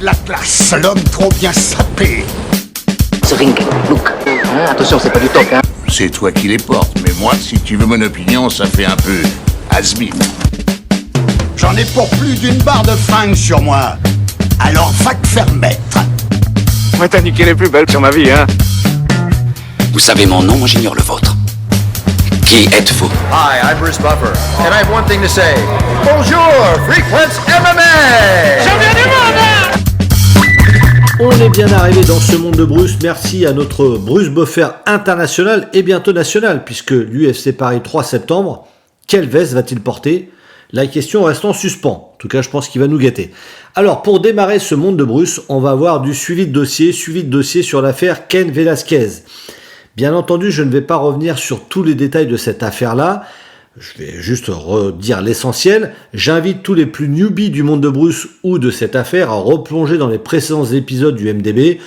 de la classe. L'homme trop bien sapé. Ce ring, look. Attention, c'est pas du top, hein. C'est toi qui les portes, mais moi, si tu veux mon opinion, ça fait un peu has-been. J'en ai pour plus d'une barre de fringues sur moi. Alors va te faire mettre. Moi, t'as niqué les plus belles sur ma vie, hein. Vous savez mon nom, moi j'ignore le vôtre. Qui êtes-vous? Hi, I'm Bruce Buffer, and I have one thing to say. Bonjour, Frequency MMA! On est bien arrivé dans ce monde de Bruce. Merci à notre Bruce Buffer international et bientôt national, puisque l'UFC Paris 3 septembre, quelle veste va-t-il porter? La question reste en suspens. En tout cas, je pense qu'il va nous gâter. Alors, pour démarrer ce monde de Bruce, on va avoir du suivi de dossier sur l'affaire Cain Velasquez. Bien entendu, je ne vais pas revenir sur tous les détails de cette affaire-là. Je vais juste redire l'essentiel. J'invite tous les plus newbies du monde de Bruce ou de cette affaire à replonger dans les précédents épisodes du MDB.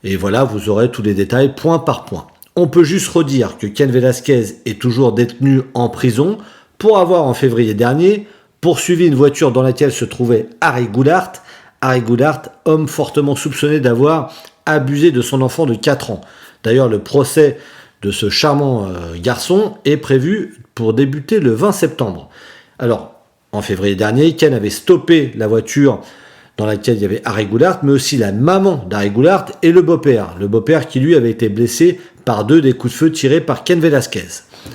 Et voilà, vous aurez tous les détails point par point. On peut juste redire que Cain Velasquez est toujours détenu en prison pour avoir, en février dernier, poursuivi une voiture dans laquelle se trouvait Harry Goulart. Harry Goulart, homme fortement soupçonné d'avoir abusé de son enfant de 4 ans. D'ailleurs, le procès de ce charmant garçon est prévu pour débuter le 20 septembre. Alors, en février dernier, Cain avait stoppé la voiture dans laquelle il y avait Harry Goulart, mais aussi la maman d'Harry Goulart et le beau-père. Le beau-père qui, lui, avait été blessé par 2 des coups de feu tirés par Cain Velasquez.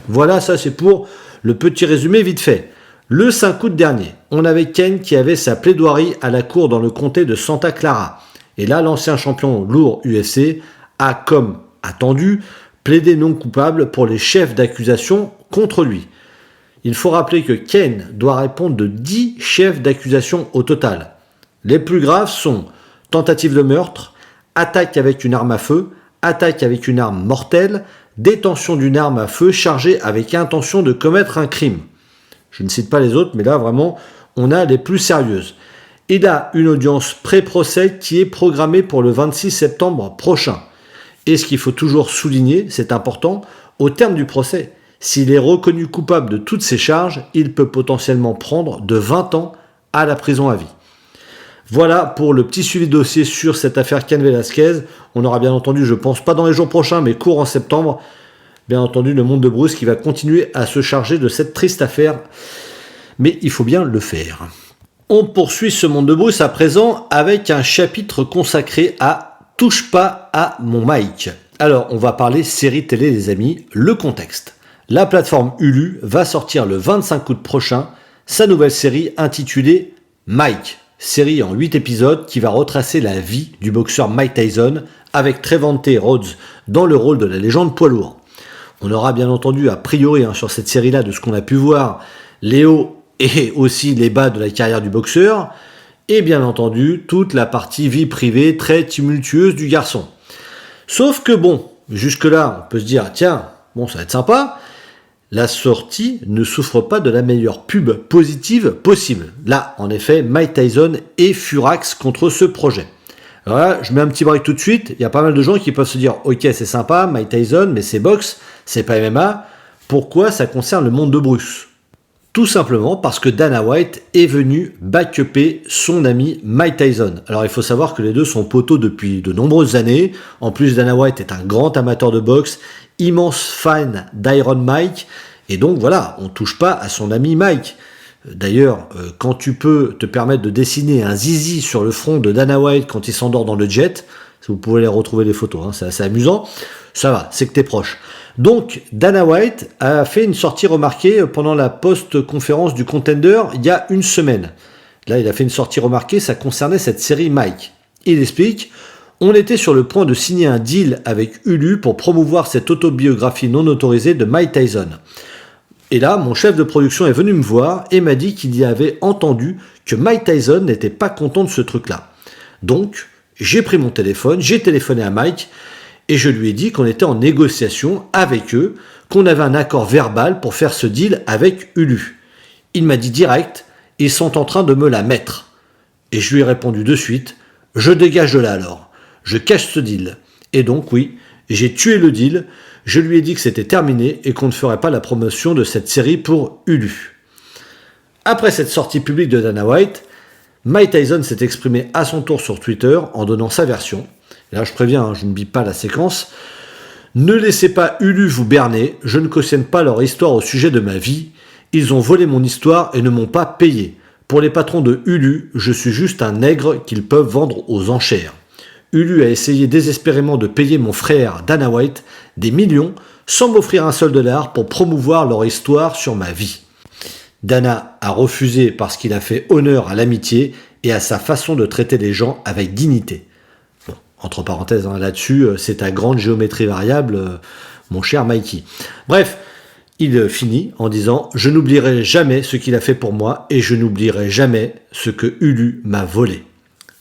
Voilà, ça c'est pour le petit résumé vite fait. Le 5 août dernier, on avait Cain qui avait sa plaidoirie à la cour dans le comté de Santa Clara. Et là, l'ancien champion lourd UFC a, comme attendu, plaidé non coupable pour les chefs d'accusation contre lui. Il faut rappeler que Cain doit répondre de 10 chefs d'accusation au total. Les plus graves sont tentative de meurtre, attaque avec une arme à feu, attaque avec une arme mortelle, détention d'une arme à feu chargée avec intention de commettre un crime. Je ne cite pas les autres, mais là vraiment, on a les plus sérieuses. Il a une audience pré-procès qui est programmée pour le 26 septembre prochain. Et ce qu'il faut toujours souligner, c'est important, au terme du procès, s'il est reconnu coupable de toutes ces charges, il peut potentiellement prendre de 20 ans à la prison à vie. Voilà pour le petit suivi de dossier sur cette affaire Cain Velasquez. On aura bien entendu, je pense pas dans les jours prochains, mais court en septembre, bien entendu le monde de Bruce qui va continuer à se charger de cette triste affaire. Mais il faut bien le faire. On poursuit ce monde de Bruce à présent avec un chapitre consacré à Touche pas à mon Mike. Alors, on va parler série télé, les amis. Le contexte. La plateforme Hulu va sortir le 25 août prochain sa nouvelle série intitulée Mike. Série en 8 épisodes qui va retracer la vie du boxeur Mike Tyson avec Trevante Rhodes dans le rôle de la légende poids lourd. On aura bien entendu, a priori, sur cette série-là, de ce qu'on a pu voir, les hauts et aussi les bas de la carrière du boxeur. Et bien entendu, toute la partie vie privée très tumultueuse du garçon. Sauf que bon, jusque-là, on peut se dire, tiens, bon, ça va être sympa. La sortie ne souffre pas de la meilleure pub positive possible. Là, en effet, Mike Tyson est furax contre ce projet. Alors là, je mets un petit break tout de suite. Il y a pas mal de gens qui peuvent se dire, ok, c'est sympa, Mike Tyson, mais c'est boxe, c'est pas MMA. Pourquoi ça concerne le monde de Bruce ? Tout simplement parce que Dana White est venu back-upper son ami Mike Tyson. Alors il faut savoir que les deux sont poteaux depuis de nombreuses années. En plus, Dana White est un grand amateur de boxe, immense fan d'Iron Mike. Et donc voilà, on touche pas à son ami Mike. D'ailleurs, quand tu peux te permettre de dessiner un zizi sur le front de Dana White quand il s'endort dans le jet, vous pouvez les retrouver les photos, c'est assez amusant, ça va, c'est que t'es proche. Donc, Dana White a fait une sortie remarquée pendant la post-conférence du Contender il y a une semaine. Là, il a fait une sortie remarquée, ça concernait cette série Mike. Il explique, on était sur le point de signer un deal avec Hulu pour promouvoir cette autobiographie non autorisée de Mike Tyson. Et là, mon chef de production est venu me voir et m'a dit qu'il y avait entendu que Mike Tyson n'était pas content de ce truc-là. Donc, j'ai pris mon téléphone, j'ai téléphoné à Mike, et je lui ai dit qu'on était en négociation avec eux, qu'on avait un accord verbal pour faire ce deal avec Hulu. Il m'a dit direct, ils sont en train de me la mettre. Et je lui ai répondu de suite, je dégage de là alors, je cache ce deal. Et donc oui, j'ai tué le deal, je lui ai dit que c'était terminé et qu'on ne ferait pas la promotion de cette série pour Hulu. Après cette sortie publique de Dana White, Mike Tyson s'est exprimé à son tour sur Twitter en donnant sa version. Et là, je préviens, hein, je ne bip pas la séquence. Ne laissez pas Hulu vous berner, je ne cautionne pas leur histoire au sujet de ma vie. Ils ont volé mon histoire et ne m'ont pas payé. Pour les patrons de Hulu, je suis juste un nègre qu'ils peuvent vendre aux enchères. Hulu a essayé désespérément de payer mon frère Dana White des millions sans m'offrir un seul dollar pour promouvoir leur histoire sur ma vie. Dana a refusé parce qu'il a fait honneur à l'amitié et à sa façon de traiter les gens avec dignité. Bon, entre parenthèses, hein, là-dessus, c'est ta grande géométrie variable, mon cher Mikey. Bref, il finit en disant « Je n'oublierai jamais ce qu'il a fait pour moi et je n'oublierai jamais ce que Hulu m'a volé. »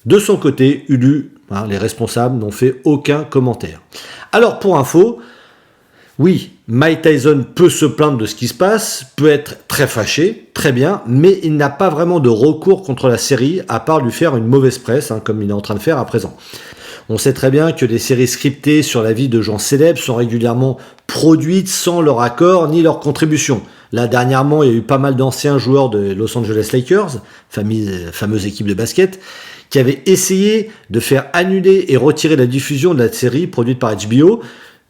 De son côté, Hulu, hein, les responsables n'ont fait aucun commentaire. Alors pour info, oui, Mike Tyson peut se plaindre de ce qui se passe, peut être très fâché, très bien, mais il n'a pas vraiment de recours contre la série, à part lui faire une mauvaise presse, hein, comme il est en train de faire à présent. On sait très bien que les séries scriptées sur la vie de gens célèbres sont régulièrement produites sans leur accord ni leur contribution. Là, dernièrement, il y a eu pas mal d'anciens joueurs de Los Angeles Lakers, fameuse équipe de basket, qui avaient essayé de faire annuler et retirer la diffusion de la série produite par HBO,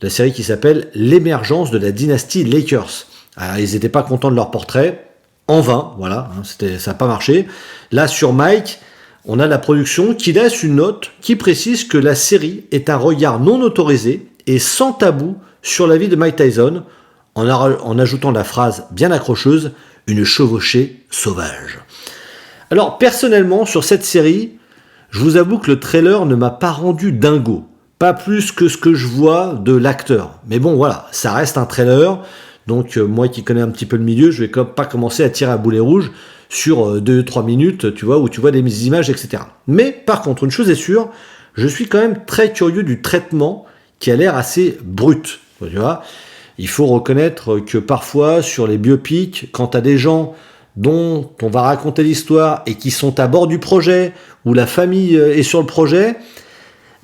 la série qui s'appelle L'émergence de la dynastie Lakers. Alors, ils n'étaient pas contents de leur portrait, en vain, voilà, hein, ça n'a pas marché. Là, sur Mike, on a la production qui laisse une note qui précise que la série est un regard non autorisé et sans tabou sur la vie de Mike Tyson, en ajoutant la phrase bien accrocheuse « une chevauchée sauvage ». Alors, personnellement, sur cette série, je vous avoue que le trailer ne m'a pas rendu dingo. Pas plus que ce que je vois de l'acteur. Mais bon, voilà, ça reste un trailer. Donc, moi qui connais un petit peu le milieu, je vais pas commencer à tirer à boulet rouge sur 2-3 minutes, tu vois, où tu vois des images, etc. Mais, par contre, une chose est sûre, je suis quand même très curieux du traitement qui a l'air assez brut. Tu vois, il faut reconnaître que parfois, sur les biopics, quand tu as des gens dont on va raconter l'histoire et qui sont à bord du projet, où la famille est sur le projet,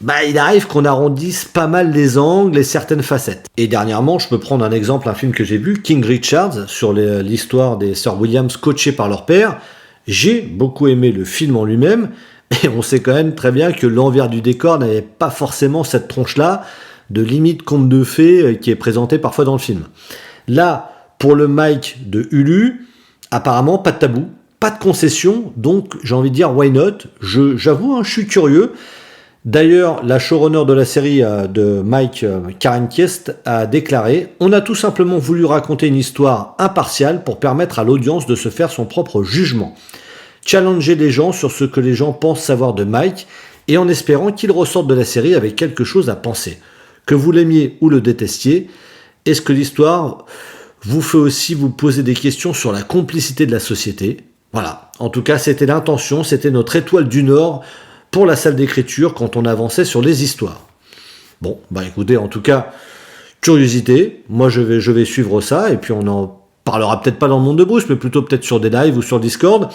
bah, il arrive qu'on arrondisse pas mal les angles et certaines facettes. Et dernièrement, je peux prendre un exemple, un film que j'ai vu, King Richard, sur l'histoire des sœurs Williams coachées par leur père. J'ai beaucoup aimé le film en lui-même, et on sait quand même très bien que l'envers du décor n'avait pas forcément cette tronche-là de limite conte de fées qui est présenté parfois dans le film. Là, pour le Mike de Hulu, apparemment pas de tabou, pas de concession, donc j'ai envie de dire why not. J'avoue, hein, je suis curieux. D'ailleurs, la showrunner de la série de Mike, Karen Kiest, a déclaré « On a tout simplement voulu raconter une histoire impartiale pour permettre à l'audience de se faire son propre jugement. Challenger les gens sur ce que les gens pensent savoir de Mike et en espérant qu'ils ressortent de la série avec quelque chose à penser. Que vous l'aimiez ou le détestiez, est-ce que l'histoire vous fait aussi vous poser des questions sur la complicité de la société ?» Voilà, en tout cas, c'était l'intention, c'était notre étoile du Nord pour la salle d'écriture quand on avançait sur les histoires. Bon, bah écoutez, en tout cas, curiosité, moi je vais suivre ça, et puis on en parlera peut-être pas dans le monde de Bruce, mais plutôt peut-être sur des lives ou sur Discord.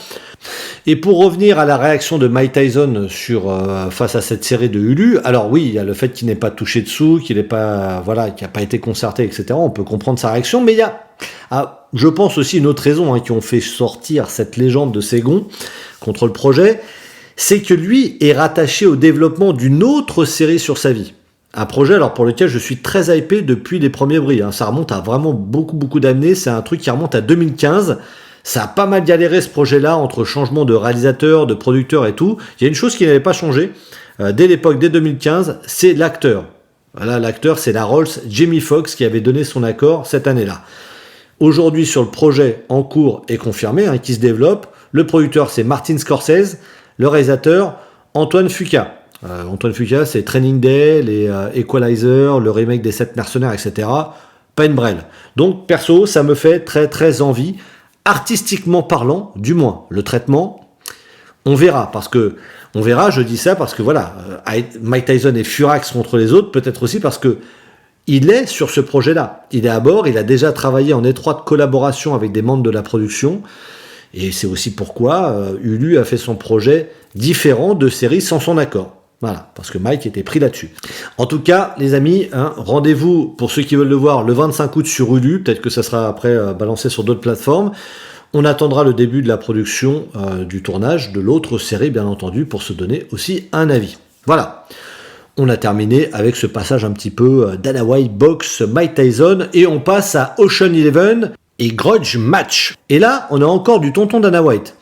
Et pour revenir à la réaction de Mike Tyson face à cette série de Hulu, alors oui, il y a le fait qu'il n'ait pas touché dessous, qu'il n'a pas été concerté, etc. On peut comprendre sa réaction, mais il y a, je pense aussi une autre raison qui ont fait sortir cette légende de Ségon contre le projet, c'est que lui est rattaché au développement d'une autre série sur sa vie. Un projet alors pour lequel je suis très hypé depuis les premiers bris. Ça remonte à vraiment beaucoup d'années. C'est un truc qui remonte à 2015. Ça a pas mal galéré ce projet-là entre changement de réalisateur, de producteur et tout. Il y a une chose qui n'avait pas changé dès l'époque, dès 2015, c'est l'acteur. Voilà, l'acteur, c'est la Rolls Jamie Foxx qui avait donné son accord cette année-là. Aujourd'hui, sur le projet en cours et confirmé, qui se développe, le producteur c'est Martin Scorsese. Le réalisateur, Antoine Fuqua. Antoine Fuqua, c'est Training Day, les Equalizer, le remake des 7 mercenaires, etc. Pas une brêle. Donc, perso, ça me fait très envie. Artistiquement parlant, du moins, le traitement, on verra. Je dis ça parce que voilà, Mike Tyson est furax contre les autres, peut-être aussi parce que il est sur ce projet-là. Il est à bord, il a déjà travaillé en étroite collaboration avec des membres de la production. Et c'est aussi pourquoi Hulu a fait son projet différent de séries sans son accord. Voilà, parce que Mike était pris là-dessus. En tout cas, les amis, rendez-vous pour ceux qui veulent le voir le 25 août sur Hulu. Peut-être que ça sera après balancé sur d'autres plateformes. On attendra le début de la production du tournage de l'autre série, bien entendu, pour se donner aussi un avis. Voilà. On a terminé avec ce passage un petit peu Dana White box Mike Tyson et on passe à Ocean 11 et Grudge Match. Et là, on a encore du tonton Dana White.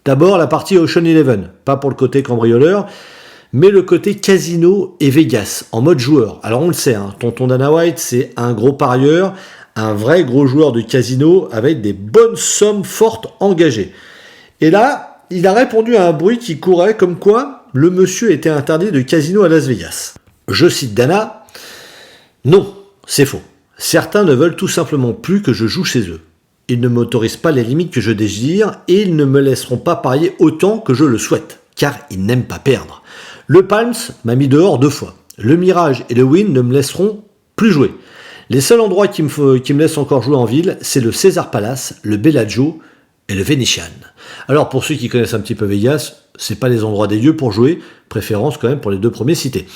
D'abord la partie Ocean 11, pas pour le côté cambrioleur, mais le côté casino et Vegas, en mode joueur. Alors on le sait, hein, tonton Dana White, c'est un gros parieur, un vrai gros joueur de casino avec des bonnes sommes fortes engagées. Et là, il a répondu à un bruit qui courait comme quoi le monsieur était interdit de casino à Las Vegas. Je cite Dana, « Non, c'est faux. Certains ne veulent tout simplement plus que je joue chez eux. Ils ne m'autorisent pas les limites que je désire et ils ne me laisseront pas parier autant que je le souhaite, car ils n'aiment pas perdre. Le Palms m'a mis dehors 2 fois. Le Mirage et le Wynn ne me laisseront plus jouer. Les seuls endroits qui me laissent encore jouer en ville, c'est le Caesar Palace, le Bellagio et le Venetian. Alors pour ceux qui connaissent un petit peu Vegas, c'est pas les endroits des lieux pour jouer, préférence quand même pour les 2 premiers cités.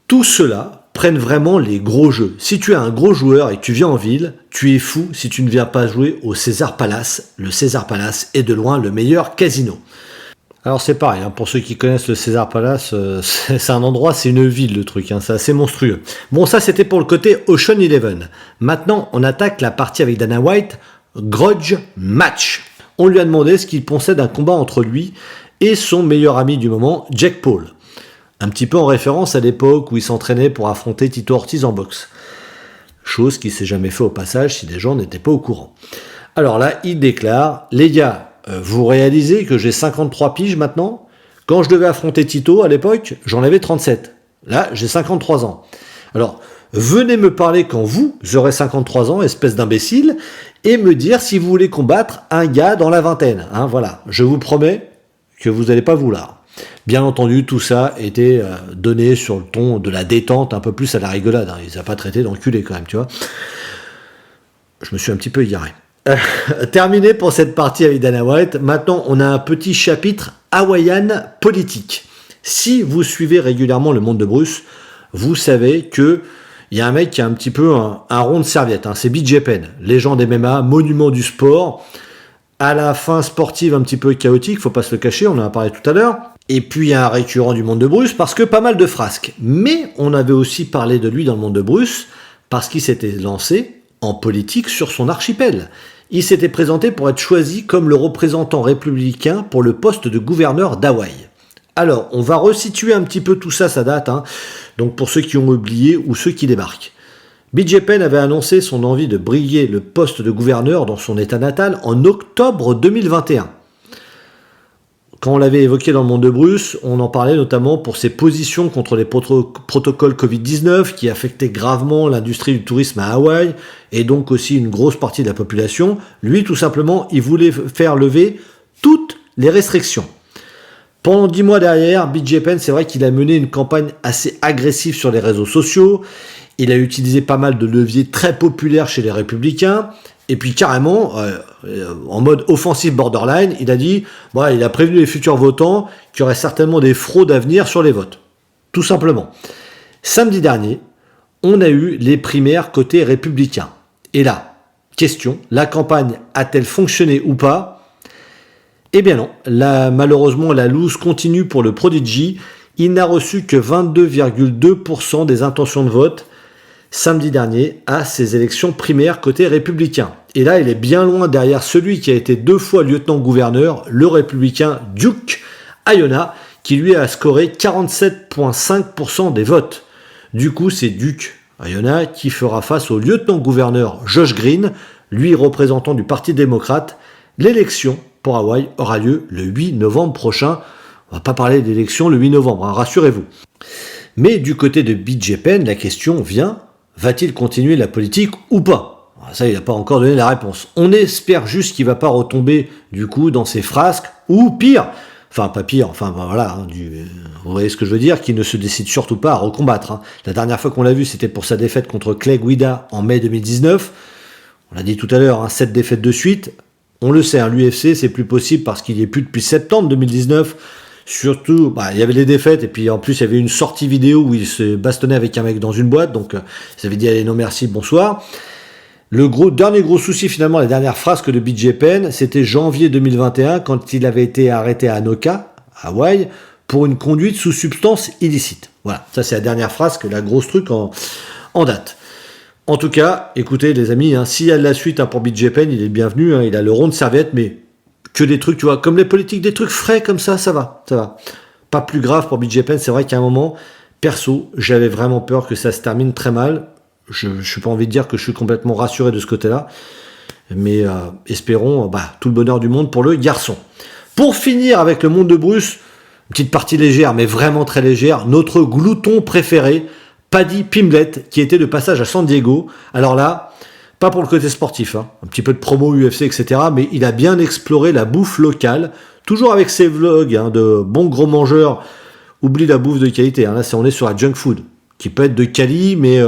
Tout cela prennent vraiment les gros jeux. Si tu es un gros joueur et que tu viens en ville, tu es fou si tu ne viens pas jouer au Caesar Palace. Le Caesar Palace est de loin le meilleur casino. Alors c'est pareil, hein, pour ceux qui connaissent le Caesar Palace, c'est un endroit, c'est une ville le truc, hein, c'est assez monstrueux. Bon, ça c'était pour le côté Ocean 11. Maintenant, on attaque la partie avec Dana White, Grudge Match. On lui a demandé ce qu'il pensait d'un combat entre lui et son meilleur ami du moment, Jake Paul. Un petit peu en référence à l'époque où il s'entraînait pour affronter Tito Ortiz en boxe. Chose qui s'est jamais fait au passage si des gens n'étaient pas au courant. Alors là, il déclare, les gars, vous réalisez que j'ai 53 piges maintenant ? Quand je devais affronter Tito à l'époque, j'en avais 37. Là, j'ai 53 ans. Alors, venez me parler quand vous aurez 53 ans, espèce d'imbécile, et me dire si vous voulez combattre un gars dans la vingtaine. Hein, voilà, je vous promets que vous n'allez pas vouloir. Bien entendu, tout ça était donné sur le ton de la détente, un peu plus à la rigolade. Hein. Il les a pas traités d'enculés quand même, tu vois. Je me suis un petit peu égaré. Terminé pour cette partie avec Dana White. Maintenant, on a un petit chapitre hawaïan politique. Si vous suivez régulièrement le monde de Bruce, vous savez que il y a un mec qui a un petit peu un rond de serviette. Hein. C'est BJ Penn, légende MMA, monument du sport. À la fin sportive un petit peu chaotique, faut pas se le cacher, on en a parlé tout à l'heure. Et puis il y a un récurrent du monde de Bruce parce que pas mal de frasques. Mais on avait aussi parlé de lui dans le monde de Bruce parce qu'il s'était lancé en politique sur son archipel. Il s'était présenté pour être choisi comme le représentant républicain pour le poste de gouverneur d'Hawaï. Alors, on va resituer un petit peu tout ça, ça date, hein. Donc pour ceux qui ont oublié ou ceux qui débarquent. BJ Penn avait annoncé son envie de briguer le poste de gouverneur dans son état natal en octobre 2021. Quand on l'avait évoqué dans le monde de Bruce, on en parlait notamment pour ses positions contre les protocoles Covid-19 qui affectaient gravement l'industrie du tourisme à Hawaï et donc aussi une grosse partie de la population. Lui, tout simplement, il voulait faire lever toutes les restrictions. Pendant 10 mois derrière, BJ Penn, c'est vrai qu'il a mené une campagne assez agressive sur les réseaux sociaux. Il a utilisé pas mal de leviers très populaires chez les républicains. Et puis carrément, en mode offensive borderline, il a dit, il a prévenu les futurs votants qu'il y aurait certainement des fraudes à venir sur les votes. Tout simplement. Samedi dernier, on a eu les primaires côté républicain. Et là, question, la campagne a-t-elle fonctionné ou pas ? Eh bien non, malheureusement la loose continue pour le Prodigy. Il n'a reçu que 22,2% des intentions de vote samedi dernier à ses élections primaires côté républicain. Et là, il est bien loin derrière celui qui a été 2 fois lieutenant-gouverneur, le républicain Duke Aiona, qui lui a scoré 47,5% des votes. Du coup, c'est Duke Aiona qui fera face au lieutenant-gouverneur Josh Green, lui représentant du Parti démocrate. L'élection pour Hawaï aura lieu le 8 novembre prochain. On va pas parler d'élection le 8 novembre, hein, rassurez-vous. Mais du côté de BJ Penn, la question vient, va-t-il continuer la politique ou pas ? Ça, il n'a pas encore donné la réponse. On espère juste qu'il ne va pas retomber du coup dans ses frasques, ou pire, enfin pas pire, enfin voilà, hein, vous voyez ce que je veux dire, qu'il ne se décide surtout pas à recombattre. Hein. La dernière fois qu'on l'a vu, c'était pour sa défaite contre Clay Guida en mai 2019. On l'a dit tout à l'heure, hein, 7 défaites de suite. On le sait, hein, l'UFC, c'est plus possible parce qu'il n'y est plus depuis septembre 2019. Surtout, il y avait les défaites et puis en plus il y avait une sortie vidéo où il se bastonnait avec un mec dans une boîte, donc ils avaient dit allez non merci, bonsoir. Dernier gros souci finalement, la dernière frasque de BJ Penn, c'était janvier 2021 quand il avait été arrêté à Anoka, à Hawaï, pour une conduite sous substance illicite. Voilà, ça c'est la dernière frasque, la grosse truc en date. En tout cas, écoutez les amis, s'il y a de la suite pour BJ Penn, il est bienvenu, il a le rond de serviette, mais que des trucs, tu vois, comme les politiques, des trucs frais comme ça va. Pas plus grave pour BJ Penn, c'est vrai qu'à un moment, perso, j'avais vraiment peur que ça se termine très mal. Je n'ai pas envie de dire que je suis complètement rassuré de ce côté-là, mais espérons tout le bonheur du monde pour le garçon. Pour finir avec le monde de Bruce, une petite partie légère, mais vraiment très légère, notre glouton préféré, Paddy Pimblett, qui était de passage à San Diego. Alors là, pas pour le côté sportif, un petit peu de promo UFC, etc., mais il a bien exploré la bouffe locale, toujours avec ses vlogs de bons gros mangeurs. Oublie la bouffe de qualité, là on est sur la junk food, qui peut être de quali, mais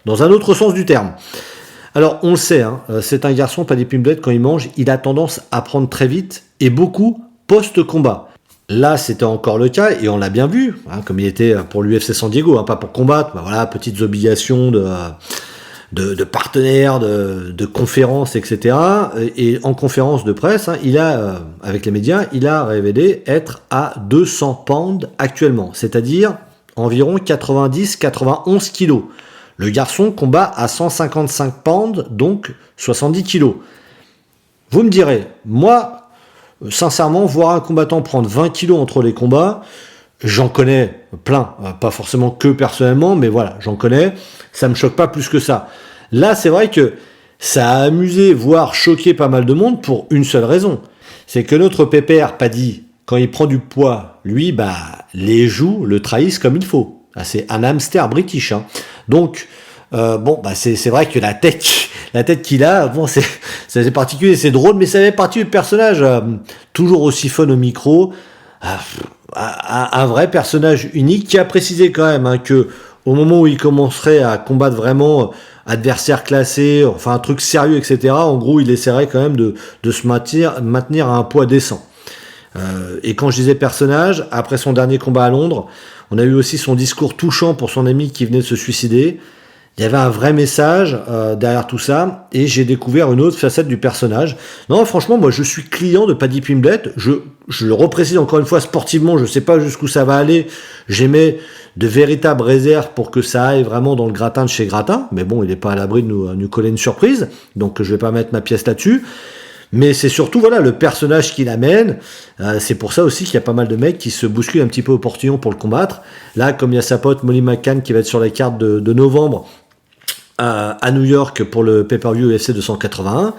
dans un autre sens du terme. Alors on le sait, c'est un garçon, Paddy Pimblett, quand il mange, il a tendance à prendre très vite, et beaucoup post-combat. Là, c'était encore le cas, et on l'a bien vu, comme il était pour l'UFC San Diego, pas pour combattre, petites obligations de partenaires, de conférences, etc. Et en conférence de presse, il a, avec les médias, il a révélé être à 200 pounds actuellement, c'est-à-dire environ 90-91 kilos. Le garçon combat à 155 pounds, donc 70 kilos. Vous me direz, moi, sincèrement, voir un combattant prendre 20 kilos entre les combats, j'en connais plein, pas forcément que personnellement, mais voilà, j'en connais, ça me choque pas plus que ça. Là, c'est vrai que ça a amusé, voire choqué pas mal de monde pour une seule raison, c'est que notre pépère Paddy, quand il prend du poids, lui, les joues le trahissent comme il faut. C'est un hamster british. Donc, c'est vrai que la tête qu'il a, c'est particulier, c'est drôle, mais ça fait partie du personnage, toujours aussi fun au micro, un vrai personnage unique qui a précisé quand même que au moment où il commencerait à combattre vraiment adversaire classé, enfin un truc sérieux, etc., en gros, il essaierait quand même de se maintenir à un poids décent. Et quand je disais personnage, après son dernier combat à Londres, on a eu aussi son discours touchant pour son ami qui venait de se suicider. Il y avait un vrai message derrière tout ça, et j'ai découvert une autre facette du personnage. Non, franchement, moi je suis client de Paddy Pimblett, je le reprécise encore une fois sportivement, je sais pas jusqu'où ça va aller, j'émets de véritables réserves pour que ça aille vraiment dans le gratin de chez Gratin, mais bon, il n'est pas à l'abri de nous coller une surprise, donc je vais pas mettre ma pièce là-dessus. Mais c'est surtout le personnage qu'il amène, c'est pour ça aussi qu'il y a pas mal de mecs qui se bousculent un petit peu au portillon pour le combattre. Là, comme il y a sa pote Molly McCann qui va être sur la carte de novembre à New York pour le pay-per-view UFC 281,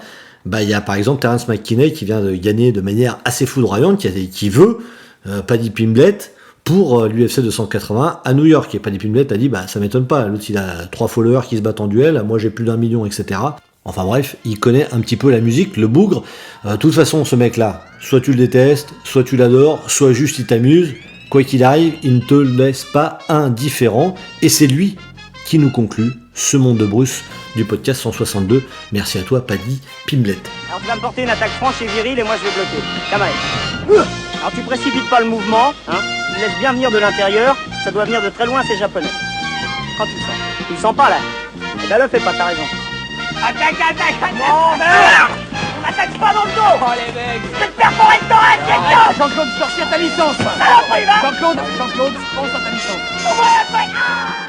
il y a par exemple Terence McKinney qui vient de gagner de manière assez foudroyante, qui veut Paddy Pimblett pour l'UFC 280 à New York. Et Paddy Pimblett a dit ça m'étonne pas, l'autre il a 3 followers qui se battent en duel, moi j'ai plus d'1 million, etc. Enfin bref, il connaît un petit peu la musique, le bougre. De toute façon, ce mec-là, soit tu le détestes, soit tu l'adores, soit juste il t'amuse. Quoi qu'il arrive, il ne te laisse pas indifférent. Et c'est lui qui nous conclut ce monde de Bruce du podcast 162. Merci à toi, Paddy Pimblett. Alors tu vas me porter une attaque franche et virile et moi je vais bloquer. Kamae. Alors tu précipites pas le mouvement, tu laisses bien venir de l'intérieur, ça doit venir de très loin, c'est japonais. Quand tu le sens. Tu le sens pas là? Eh ben le fais pas, t'as raison. Attaque. Bon, merde. On m'attaque pas dans le dos. Oh les mecs. Je vais te perforer le thorax, Jean-Claude, sortir ta licence. Alors, on y va. Jean-Claude, pense à ta licence. On va la faire.